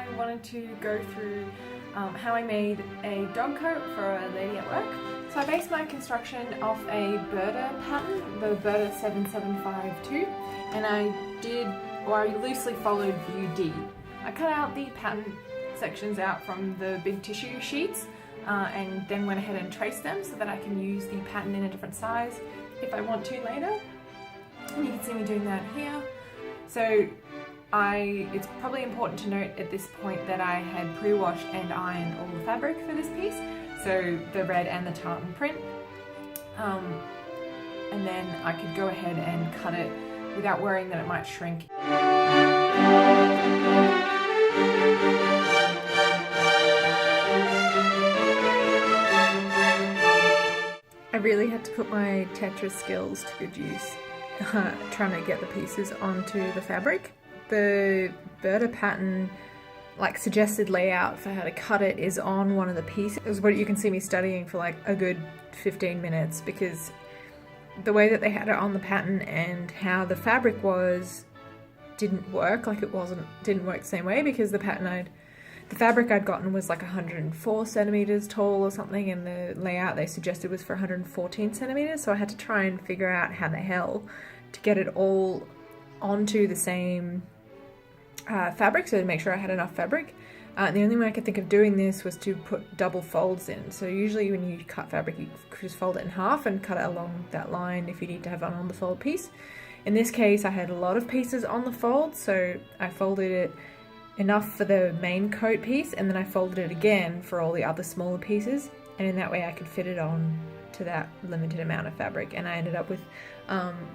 I wanted to go through how I made a dog coat for a lady at work. So I based my construction off a Berta pattern, the Berta 7752, and I loosely followed view D. I cut out the pattern sections out from the big tissue sheets and then went ahead and traced them so that I can use the pattern in a different size if I want to later. And you can see me doing that here. So it's probably important to note at this point that I had pre-washed and ironed all the fabric for this piece, so the red and the tartan print, and then I could go ahead and cut it without worrying that it might shrink. I really had to put my Tetris skills to good use trying to get the pieces onto the fabric. The Berta pattern, like, suggested layout for how to cut it is on one of the pieces. It was what you can see me studying for like a good 15 minutes because the way that they had it on the pattern and how the fabric was didn't work. Like, didn't work the same way because the fabric I'd gotten was like 104 centimeters tall or something, and the layout they suggested was for 114 centimeters. So I had to try and figure out how the hell to get it all onto the same fabric, so to make sure I had enough fabric. The only way I could think of doing this was to put double folds in. So usually when you cut fabric, you just fold it in half and cut it along that line if you need to have an on the fold piece. In this case, I had a lot of pieces on the fold, so I folded it enough for the main coat piece, and then I folded it again for all the other smaller pieces, and in that way I could fit it on to that limited amount of fabric. And I ended up with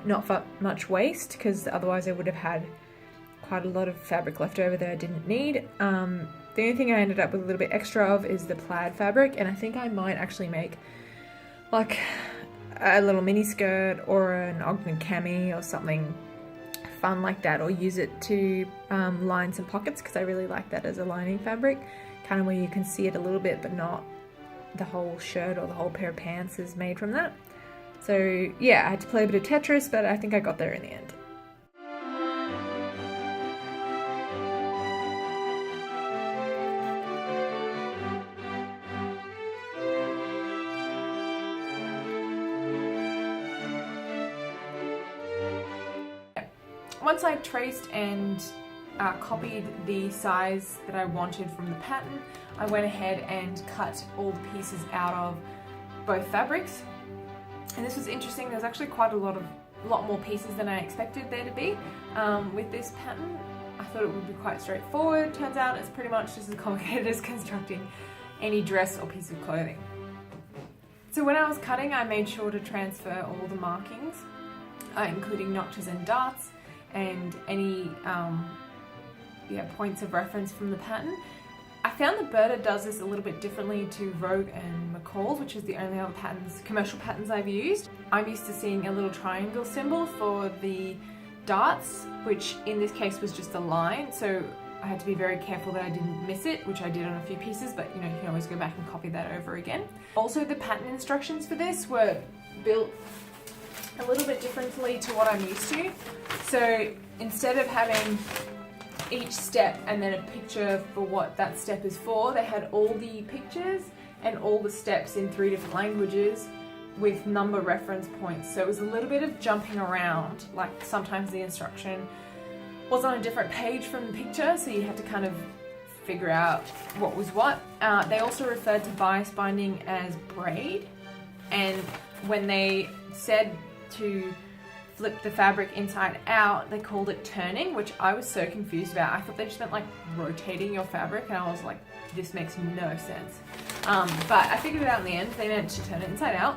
not much waste, because otherwise I would have had quite a lot of fabric left over that I didn't need. The only thing I ended up with a little bit extra of is the plaid fabric, and I think I might actually make like a little mini skirt or an Ogden cami or something fun like that, or use it to line some pockets, because I really like that as a lining fabric, kind of where you can see it a little bit but not the whole shirt or the whole pair of pants is made from that. So yeah, I had to play a bit of Tetris, but I think I got there in the end. Once I traced and copied the size that I wanted from the pattern, I went ahead and cut all the pieces out of both fabrics. And this was interesting. There's actually quite a lot more pieces than I expected there to be with this pattern. I thought it would be quite straightforward. Turns out it's pretty much just as complicated as constructing any dress or piece of clothing. So when I was cutting, I made sure to transfer all the markings, including notches and darts, and any points of reference from the pattern. I found that Berta does this a little bit differently to Rogue and McCall's, which is the only other commercial patterns I've used. I'm used to seeing a little triangle symbol for the darts, which in this case was just a line, so I had to be very careful that I didn't miss it, which I did on a few pieces, but you can always go back and copy that over again. Also, the pattern instructions for this were built a little bit differently to what I'm used to. So instead of having each step and then a picture for what that step is for, they had all the pictures and all the steps in 3 different languages with number reference points. So it was a little bit of jumping around, like sometimes the instruction was on a different page from the picture, so you had to kind of figure out what was what. They also referred to bias binding as braid, and when they said to flip the fabric inside out, they called it turning, which I was so confused about. I thought they just meant like rotating your fabric, and I was like, this makes no sense. But I figured it out in the end. They meant to turn it inside out.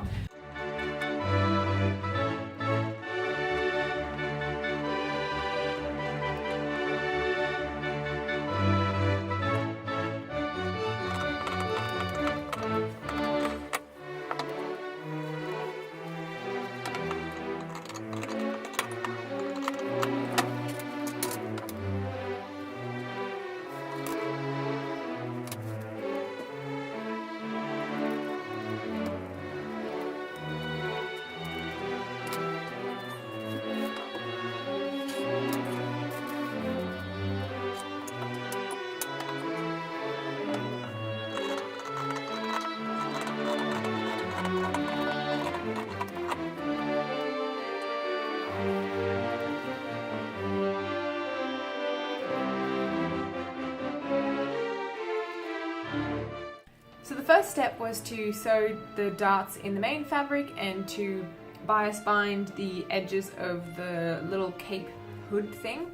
So the first step was to sew the darts in the main fabric and to bias bind the edges of the little cape hood thing.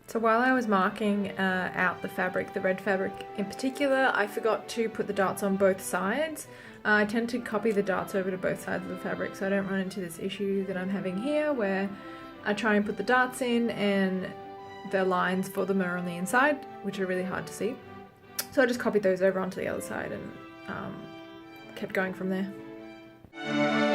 So while I was marking out the fabric, the red fabric in particular, I forgot to put the darts on both sides. I tend to copy the darts over to both sides of the fabric so I don't run into this issue that I'm having here where I try and put the darts in and the lines for them are on the inside, which are really hard to see. So I just copied those over onto the other side and kept going from there.